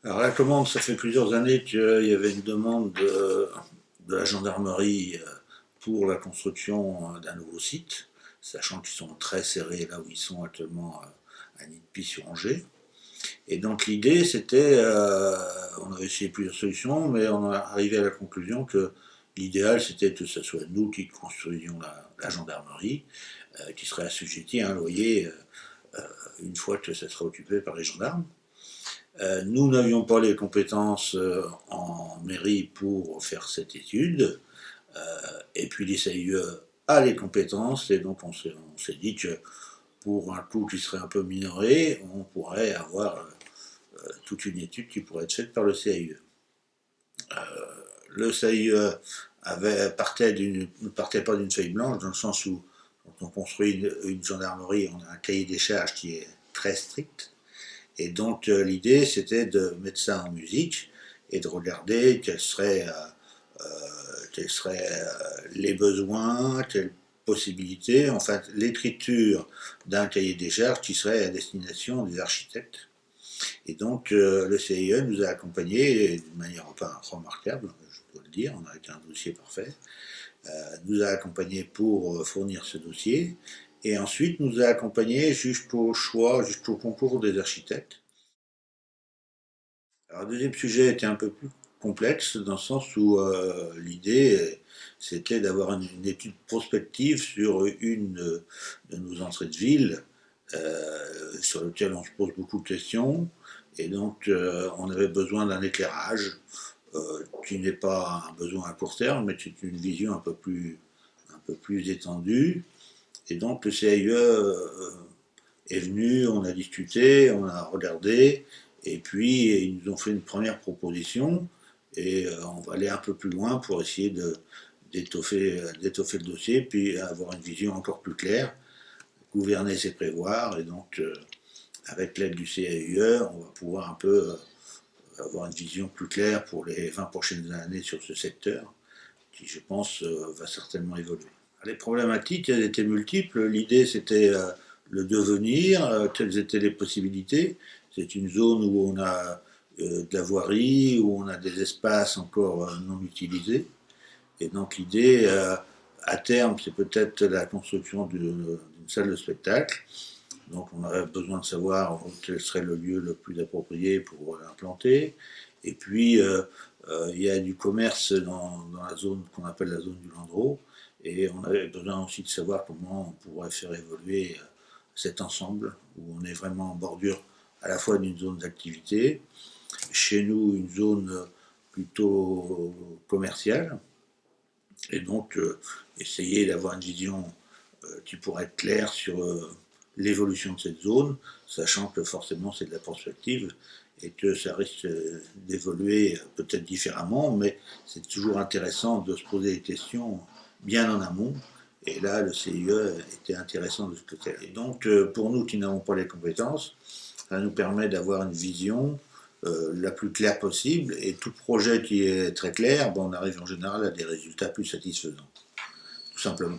Alors la commande, ça fait plusieurs années qu'il y avait une demande de la gendarmerie pour la construction d'un nouveau site, sachant qu'ils sont très serrés là où ils sont actuellement à Nidepy-sur-Angers. Et donc l'idée, c'était, on avait essayé plusieurs solutions, mais on est arrivé à la conclusion que l'idéal, c'était que ce soit nous qui construisions la gendarmerie, qui serait assujettie à un loyer une fois que ça serait occupé par les gendarmes. Nous n'avions pas les compétences en mairie pour faire cette étude, et puis les CIE a les compétences, et donc on s'est dit que pour un coût qui serait un peu minoré, on pourrait avoir toute une étude qui pourrait être faite par le CIE. Le CIE ne partait pas d'une feuille blanche, dans le sens où quand on construit une gendarmerie, on a un cahier des charges qui est très strict. Et donc l'idée, c'était de mettre ça en musique et de regarder quels seraient les besoins, quelles possibilités, enfin l'écriture d'un cahier des charges qui serait à destination des architectes. Et donc le CIE nous a accompagnés d'une manière pas remarquable, je dois le dire, on a été un dossier parfait, nous a accompagnés pour fournir ce dossier, et ensuite nous a accompagnés jusqu'au choix, jusqu'au concours des architectes. Alors, le deuxième sujet était un peu plus complexe, dans le sens où l'idée, c'était d'avoir une étude prospective sur une de nos entrées de ville, sur laquelle on se pose beaucoup de questions. Et donc, on avait besoin d'un éclairage qui n'est pas un besoin à court terme, mais qui est une vision un peu plus étendue. Et donc, le CIE est venu, on a discuté, on a regardé, et puis ils nous ont fait une première proposition, et on va aller un peu plus loin pour essayer d'étoffer le dossier, puis avoir une vision encore plus claire, gouverner c'est prévoir, et donc avec l'aide du CAUE, on va pouvoir un peu avoir une vision plus claire pour les 20 prochaines années sur ce secteur, qui je pense va certainement évoluer. Les problématiques, elles étaient multiples. L'idée, c'était le devenir, quelles étaient les possibilités. C'est une zone où on a de la voirie, où on a des espaces encore non utilisés. Et donc l'idée, à terme, c'est peut-être la construction d'une salle de spectacle. Donc on aurait besoin de savoir quel serait le lieu le plus approprié pour l'implanter. Et puis il y a du commerce dans la zone qu'on appelle la zone du Landreau. Et on avait besoin aussi de savoir comment on pourrait faire évoluer cet ensemble, où on est vraiment en bordure à la fois d'une zone d'activité, chez nous une zone plutôt commerciale, et donc essayer d'avoir une vision qui pourrait être claire sur l'évolution de cette zone, sachant que forcément c'est de la prospective et que ça risque d'évoluer peut-être différemment, mais c'est toujours intéressant de se poser des questions bien en amont. Et là, le CIE était intéressant de ce côté. Et donc, pour nous qui n'avons pas les compétences, ça nous permet d'avoir une vision la plus claire possible. Et tout projet qui est très clair, on arrive en général à des résultats plus satisfaisants, tout simplement.